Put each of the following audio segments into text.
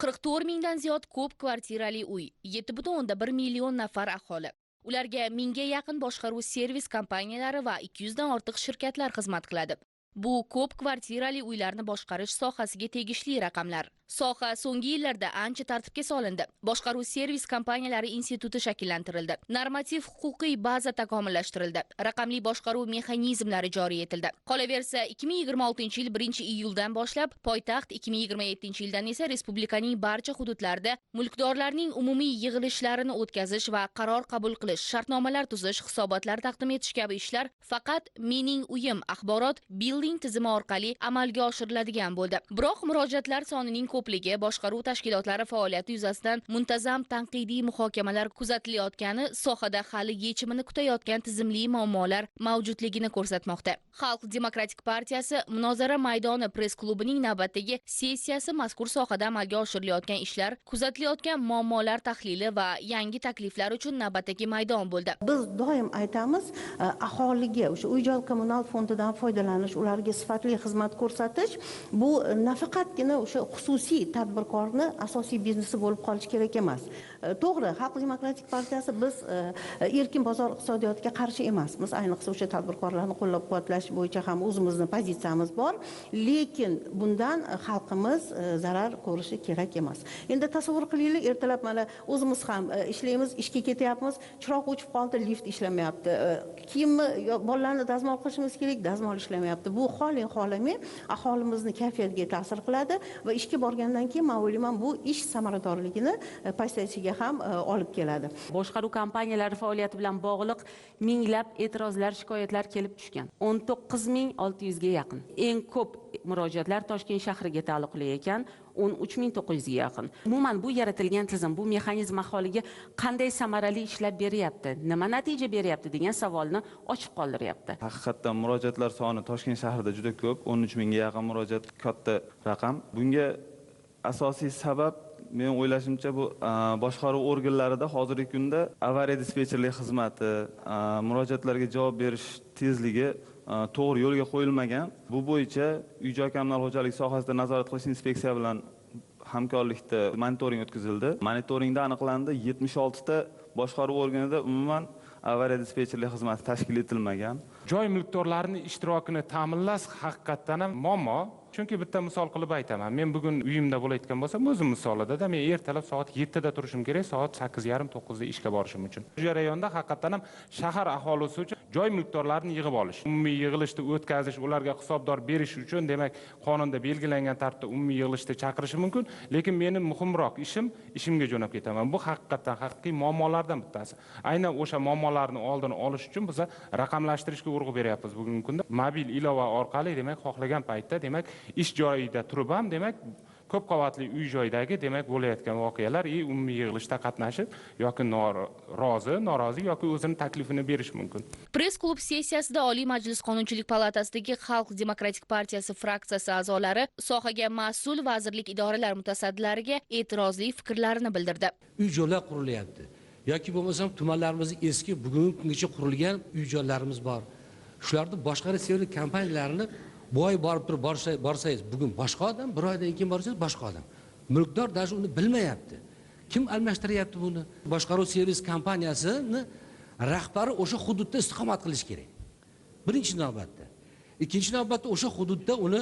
44 mingdan ziyod ko'p kvartirali uy, 7,1 million nafar aholi. Ularga 1000 ga yaqin boshqaruv servis kompaniyalari va 200 dan ortiq shirkatlar xizmat qiladi. Bu ko'p kvartirali uylarni boshqarish sohasiga tegishli raqamlar. Soha so'nggi yillarda ancha tartibga solindi. Boshqaruv servis kompaniyalari instituti shakllantirildi. Normativ huquqiy baza takomillashtirildi. Raqamli boshqaruv mexanizmlari joriy etildi. Qolaversa, 2026-yil 1-iyuldan boshlab poytaxt, 2027-yildan esa respublikaning barcha hududlarida mulkdorlarning umumiy yig'ilishlarini o'tkazish va qaror qabul qilish, shartnomalar tuzish, hisobotlar taqdim etish kabi ishlar faqat Mening uyim axborot building tizimi orqali amalga oshiriladigan bo'ldi. Biroq murojaatlar sonining ko'pligi, boshqaruv tashkilotlari faoliyati yuzasidan muntazam tanqidiy muhokamalar kuzatilayotgani sohada hali yechimini kutayotgan tizimli muammolar mavjudligini ko'rsatmoqda. Xalq demokratik partiyasi Munozara maydoni press klubining navbatdagi sessiyasi mazkur sohada amalga oshirilayotgan ishlar, kuzatilayotgan muammolar tahlili va yangi takliflar uchun navbatdagi maydon bo'ldi. Biz doim aytamiz, aholiga o'sha uy-joy kommunal fondidan foydalanish, ularga sifatli xizmat ko'rsatish, bu nafaqatgina o'sha xususiy tadbirkorni asosiy biznesi bo'lib qolish kerak emas. To'g'ri, Xalq demokratik partiyasi biz erkin bozor iqtisodiyotiga qarshi emasmiz. Ayniqsa o'sha tadbirkorlarni qo'llab-quvvatlash bo'yicha ham o'zimizning pozitsiyamiz bor, lekin bundan xalqimiz zarar ko'rishi kerak emas. Endi tasavvur qilinglar, ertalab mana o'zimiz ham ishlaymiz, ishga ketyapmiz, chiroq o'chib qoldi, lift ishlamayapti. Kiyimni, bolalarni dazmol qilishimiz kerak, dazmol ishlamayapti. Bu xoling-xolamay aholimizni kayfiyatiga ta'sir qiladi va ishga borgandan keyin men o'ylayman, bu ish samaradorligini pasayishiga ham olib keladi. Boshqaruv kompaniyalari faoliyati bilan bog'liq minglab e'tirozlar, shikoyatlar kelib tushgan. 19600 ga yaqin. Eng ko'p murojaatlar Toshkent shahriga taalluqli ekan, 13900 ga yaqin. Umuman bu yaratilgan tizim, bu mexanizm aholiga qanday samarali ishlab beryapti, nima natija beryapti degan savolni ochiq qoldiryapti. Haqiqatdan murojaatlar soni Toshkent shahrida juda ko'p, 13 mingga yaqin murojaat katta raqam. Bunga asosiy sabab men o'ylashimcha bu boshqaruv organlarida hozirgi kunda avariya dispetcherlik xizmati, murojaatlarga javob berish tezligi to'g'ri yo'lga qo'yilmagan. Bu bo'yicha uy-joy kommunal xo'jalik sohasida nazorat qilish inspeksiya bilan hamkorlikda monitoring o'tkazildi. Monitoringda aniqlandi, 76 ta boshqaruv organida umuman avariya dispetcherlik xizmati tashkil etilmagan. Joy mulkdorlarining ishtirokini ta'minlash haqiqatdan ham muammo. Chunki bitta misol qilib aytaman. Men bugun uyimda bo'layotgan bo'lsam, o'zim misolida men ertalab soat 7 da turishim kerak, soat 8:30-9 da ishga borishim uchun. Bu jarayonda haqiqatan ham shahar aholisi uchun joy mulkdorlarini yig'ib olish, umumiy yig'ilishda o'tkazish, ularga hisobdor berish uchun, demak, qonunda belgilangan tartibda umumiy yig'ilishda chaqirish mumkin, lekin mening muhimroq ishimga jo'nab ketaman. Bu haqiqatan haqiqiy muammolardan bittasi. Aynan o'sha muammolarni oldini olish uchun biz raqamlashtirishga urg'u beryapmiz bugungi kunda. Mobil ilova orqali, demak, xohlagan paytda, demak, ish joyida turib ham, demak, ko'p qavatli uy joydagi, demak, bo'layotgan voqealar umumiy yig'ilishda qatnashib yoki norozi yoki o'zining taklifini berish mumkin. Press klub sessiyasida Oliy Majlis Qonunchilik palatasidagi Xalq demokratik partiyasi fraksiyasi a'zolari sohaga mas'ul vazirlik, idoralar mutasaddilariga e'tirozli fikrlarini bildirdi. Uy-joylar qurilyapti. Yoki bo'lmasa tumanlarimizning eski bugungi kungacha qurilgan uy-joylarimiz bor. Shularni boshqarish servis kompaniyalarini boy borib turib borsangiz, bugun boshqa odam, bir oydan keyin borsangiz boshqa odam. Mulkdor даже uni bilmayapti. Kim almashtiryapti buni? Boshqaruv servis kompaniyasini rahbari o'sha hududda istiqomat qilish kerak. Birinchi navbatda. Ikkinchi navbatda o'sha hududda uni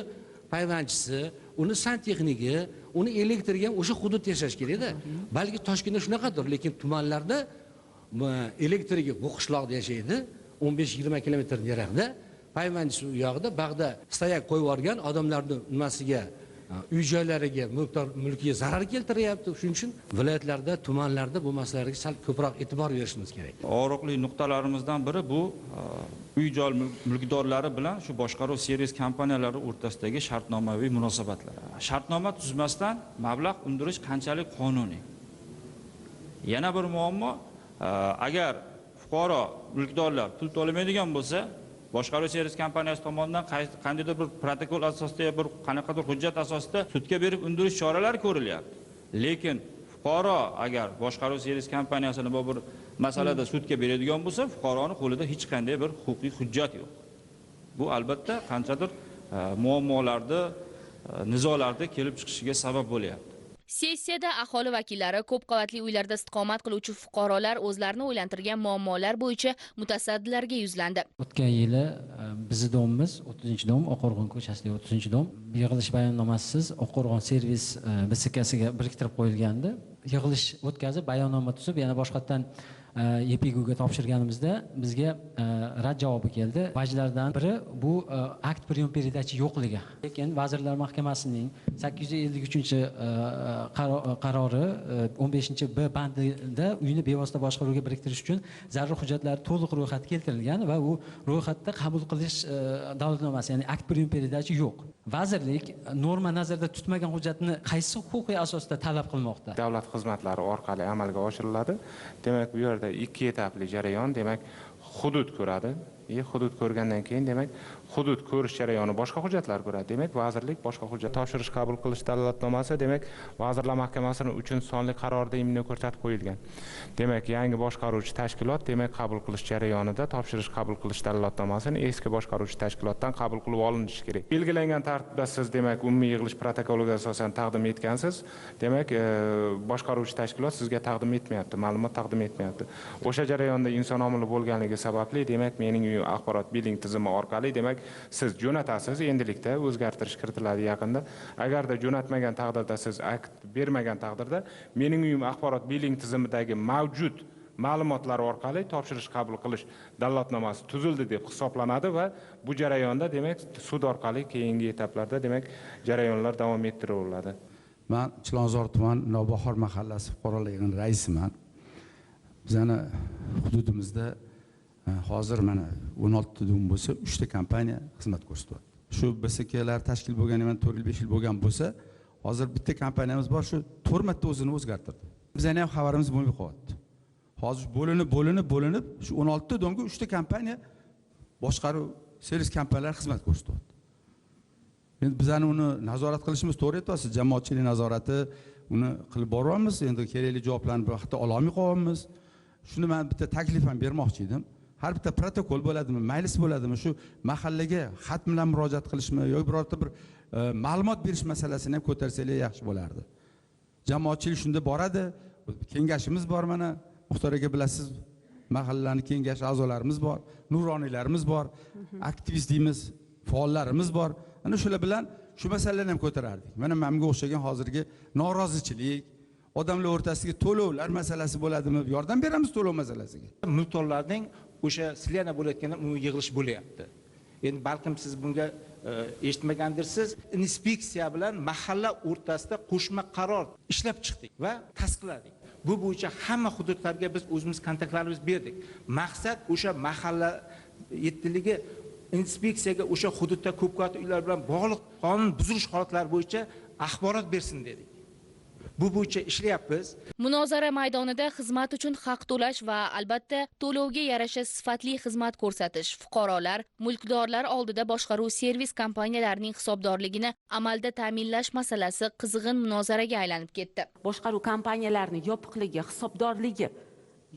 payvandchisi, uni santexnigi, uni elektrigi ham o'sha hududda yashash kerak-da. Balki Toshkentda shunaqadir, lekin tumanlarda elektrigi bu qishloqda yashaydi, 15-20 kilometr yiroqda. Payvandchisi u yoqda bag'da stayak qo'yib yuborgan odamlarning nimasiga, uy-joylariga, mulkiga zarar keltiryapti. Shuning uchun viloyatlarda, tumanlarda bu masalalarga sal ko'proq e'tibor berishimiz kerak. Og'riqli nuqtalarimizdan biri bu uy-joy mulkdorlari bilan shu boshqaruv servis kompaniyalari o'rtasidagi shartnomaviy munosabatlar. Shartnoma tuzmasdan mablag' undirish qanchalik qonuniy? Yana bir muammo, agar fuqaro mulkdorlar pul to'lamaydigan bo'lsa, boshqaruv servis kompaniyasi tomonidan qandaydir bir protokol asosida, bir qanaqadir hujjat asosida sudga berib undirish choralari ko'rilyapti. Lekin fuqaro agar boshqaruv servis kompaniyasini bu bir masalada sudga beradigan bo'lsa, fuqaroning qo'lida hech qanday bir huquqiy hujjat yo'q. Bu albatta qanchadir muammolarda, nizolarda kelib chiqishiga sabab bo'lyapti. Sessiyada aholi vakillari ko'p qavatli uylarda istiqomat qiluvchi fuqarolar o'zlarini o'ylantirgan muammolar bo'yicha mutasaddilarga yuzlandi. O'tgan yili bizni domimiz 30-dom, Oqqo'rg'on ko'chasidagi 30-dom yig'ilish bayonnomasiz Oqqo'rg'on servis BSKsiga biriktirib qo'yilgandi. Yig'ilish o'tkazib bayonnoma tuzib yana boshqatdan YPGga topshirganimizda bizga rad javobi keldi. Vajlardan biri bu akt priyon переdachi yo'qligi. Lekin Vazirlar Mahkamasining 853-qarori 15-B bandida uyni bevosita boshqaruvga biriktirish uchun zarur hujjatlar to'liq ro'yxatga keltirilgan va u ro'yxatda qabul qilish davlatnomasi, ya'ni akt priyon переdachi yo'q. Vazirlik norma nazarda tutmagan hujjatni qaysi huquqiy asosda talab qilmoqda? Davlat xizmatlari orqali amalga oshiriladi. Demak, bu yerda ikki etapli jarayon, demak, hudud ko'radi. Hudud ko'rgandan keyin demak, hudud ko'rish jarayoni boshqa hujjatlar ko'radi. Demak, vazirlik boshqa hujjat topshirish qabul qilish dalolatnomasi, demak, Vazirlar Mahkamasining 3-sonli qarorida imno ko'rsatib qo'yilgan. Demak, yangi boshqaruvchi tashkilot demak qabul qilish jarayonida topshirish qabul qilish dalolatnomasini eski boshqaruvchi tashkilotdan qabul qilib olinishi kerak. Belgilangan tartibda siz demak umumiy yig'ilish protokoliga asosan taqdim etgansiz. Demak, boshqaruvchi tashkilot sizga taqdim etmayapti, ma'lumot taqdim etmayapti. O'sha jarayonda inson omili bo'lganligi sababli demak mening axborot biling tizimi orqali demak siz jo'natasiz. Endilikda o'zgartirish kiritiladi yaqinda. Agarda jo'natmagan taqdirda siz akt bermagan taqdirda mening uyim axborot biling tizimidagi mavjud ma'lumotlar orqali topshirish qabul qilish dalolatnomasi tuzildi deb hisoblanadi va bu jarayonda demak sud orqali keyingi etaplarda demak jarayonlar davom ettiririladi. Men Chilonzor tuman Nobahor mahallasi fuqarolar yig'ini raisiman. Bizning hududimizda hozir mana 16 dom bo'lsa 3 ta kompaniya xizmat ko'rsatyapti. Shu BSKlar tashkil bo'lganidan 4-5 yil bo'lgan bo'lsa, hozir bitta kompaniyamiz bor, shu 4 marta o'zini o'zgartirdi. Bizning ham xabarimiz bo'lmay qo'yapti. Hozir bo'linib shu 16 domga 3 ta kompaniya boshqaruv servis kompaniyalari xizmat ko'rsatyapti. Endi bizani uni nazorat qilishimiz to'g'ri aytyapsiz, jamoatchilik nazorati uni qilib boryapmiz. Endi kerakli javoblarni bir vaqtda ola olmay qolyapmiz. Shuni men bitta taklif ham bermoqchi edim. Har bitta protokol bo'ladimi, maylis bo'ladimi, shu mahallaga xat bilan murojaat qilishmi yoki birorta bir ma'lumot berish masalasini ham ko'tarsalar yaxshi bo'lardi. Jamoatchilik shunda boradi. Kengashimiz bor mana, Muxtor aka bilasiz, mahallaning kengash a'zolarimiz bor, nuroniylarimiz bor, aktivist deymiz, faollarimiz bor. Ana shular bilan shu masalalarni ham ko'tarardik. Mana menga o'xshagan hozirgi norozichilik, odamlar o'rtasidagi to'lovlar masalasi bo'ladimi? Yordam beramiz to'lov masalasiga. Mulkdorlarning o'sha sizlarga bo'layotgan umumiy yig'ilish bo'lyapti. Endi balkim siz bunga eshitmagandirsiz. Inspeksiya bilan mahalla o'rtasida qo'shma qaror ishlab chiqdik va tasdiqladik. Bu bo'yicha hamma hududlarga biz o'zimiz kontaktlarimizni berdik. Maqsad o'sha mahalla yetiligi inspeksiyaga o'sha hududda ko'p qavatli uylar bilan bog'liq qonun buzilish holatlari bo'yicha axborot bersin dedik. Bu bo'yicha ishlayapmiz. Munozara maydonida xizmat uchun haq to'lash va albatta to'lovga yarasha sifatli xizmat ko'rsatish, fuqarolar, mulkdorlar oldida boshqaruv servis kompaniyalarining hisobdorligini amalda ta'minlash masalasi qizg'in munozaraga aylanib ketdi. Boshqaruv kompaniyalarining yopiqligi, hisobdorligi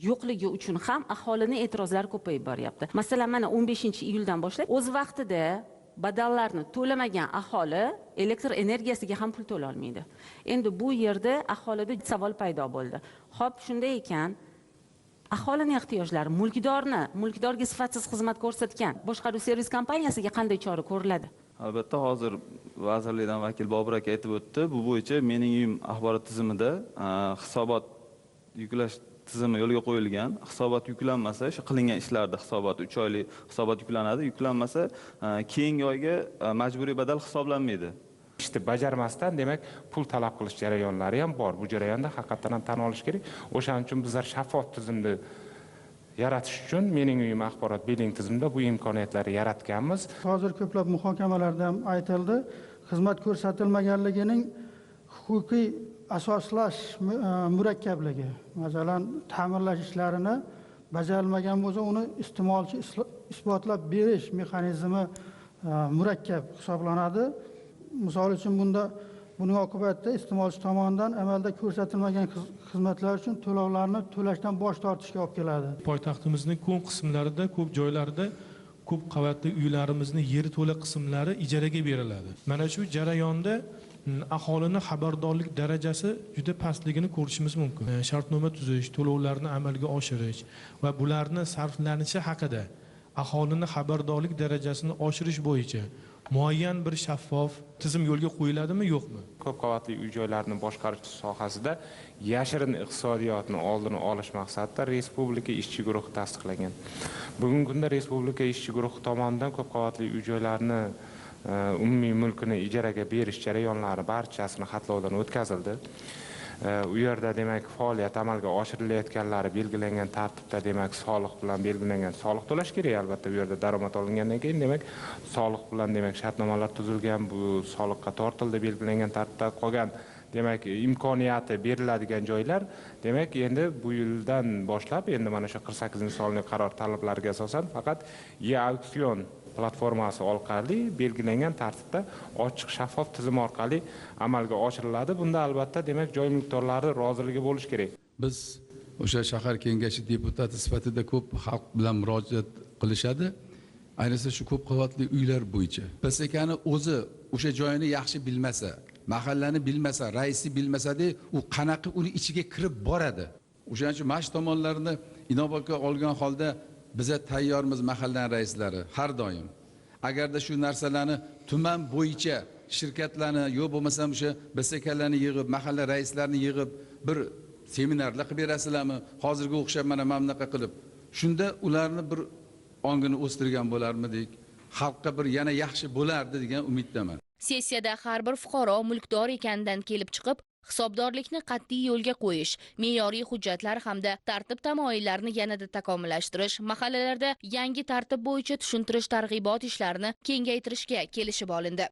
yo'qligi uchun ham aholining e'tirozlari ko'payib boryapti. Masalan, mana 15-iyuldan boshlab o'z vaqtida badallarni to'lamagan aholi elektr energiyasiga ham pul to'la olmaydi. Endi bu yerda aholida savol paydo bo'ldi. Xo'p, shunday ekan, aholining ehtiyojlari mulkdorga sifatsiz xizmat ko'rsatgan boshqaruv servis kompaniyasiga qanday chora ko'riladi? Albatta, hozir vazirlikdan vakil Bobur aka aytib o'tdi. Bu bo'yicha mening uyim axborot tizimida hisobot yuklash tizimi yo'lga qo'yilgan. Hisobot yuklanmasa, shu qilingan ishlarda hisobot 3 oylik hisobot yuklanadi. Yuklanmasa, keyingi oyga majburiy badal hisoblanmaydi. ishni bajarmasdan demak pul talab qilish jarayonlari ham bor. Bu jarayonda haqiqatan ham tan olish kerak. O'shaning uchun bizlar shaffof tizimni yaratish uchun mening uyim axborot biling tizimida bu imkoniyatlarni yaratganmiz. Hozir ko'plab muhokamalarda ham aytildi, xizmat ko'rsatilmaganligining huquqiy asoslash murakkabligi. Masalan, ta'mirlash ishlarini bajarilmagan bo'lsa, uni iste'molchi isbotlab berish mexanizmi murakkab hisoblanadi. Misol uchun buning oqibatida iste'molchi tomonidan amalda ko'rsatilmagan xizmatlar uchun to'lovlarni to'lashdan bosh tortishga olib keladi. Poytaxtimizning ko'p qismlarida, ko'p joylarda ko'p qavatli uylarimizni yeri to'la qismlari ijaraga beriladi. Mana shu jarayonda aholini xabardorlik darajasi juda pastligini ko'rishimiz mumkin. Shartnoma tuzish, to'lovlarni amalga oshirish va bularni sarflanishi haqida aholini xabardorlik darajasini oshirish bo'yicha muayyan bir shaffof tizim yo'lga qo'yiladimi, yo'qmi? Ko'p qavatli uy-joylarni boshqarish sohasida yashirin iqtisodiyotni oldini olish maqsadida respublika ishchi guruhi tasdiqlangan. Bugungi kunda respublika ishchi guruhi tomonidan ko'p qavatli uy-joylarni umumiy mulkini ijaraga berish jarayonlari barchasini xatlovdan o'tkazildi. U yerda demak faoliyat amalga oshirilayotganlari belgilangan tartibda demak soliq bilan belgilangan soliq to'lash kerak albatta bu yerda daromad olingandan keyin demak soliq bilan demak shartnomalar tuzilgan bu soliqqa tortildi belgilangan tartibda qolgan demak imkoniyati beriladigan joylar demak endi bu yildan boshlab endi mana shu 48-sonli qaror talablariga asosan faqat e-auksion platformasi orqali belgilangan tartibda ochiq shaffof tizim orqali amalga oshiriladi. Bunda albatta demak joy mulkdorlari roziligi bo'lishi kerak. Biz o'sha shahar kengashi deputati sifatida ko'p xalq bilan murojaat qilishadi. Ayniqsa shu ko'p qavatli uylar bo'yicha. PSKni o'zi o'sha joyini yaxshi bilmasa, mahallani bilmasa, raisi bilmasa-da, u qanaqa uni ichiga kirib boradi. O'shaning uchun mash tomonlarini inobatga olgan holda biza tayyormiz mahallaning raislari har doim. Agarda shu narsalarni tuman bo'yicha shirkatlarni yo bo'lmasam o'sha BSKlarni yig'ib, mahalla raislarini yig'ib bir seminarlar qilib berasizlarmi? Hozirga o'xshab mana bunaqa qilib. Shunda ularni bir ongini o'stirgan bo'larmidik? Xalqqa bir yana yaxshi bo'lardi degan umiddaman. Sessiyada har bir fuqaro mulkdor ekanidan kelib chiqib, hisobdorlikni qat'iy yo'lga qo'yish, me'yoriy hujjatlar hamda tartib tamoyillarini yanada takomillashtirish, mahallalarda yangi tartib bo'yicha tushuntirish targ'ibot ishlarini kengaytirishga kelishib olindi.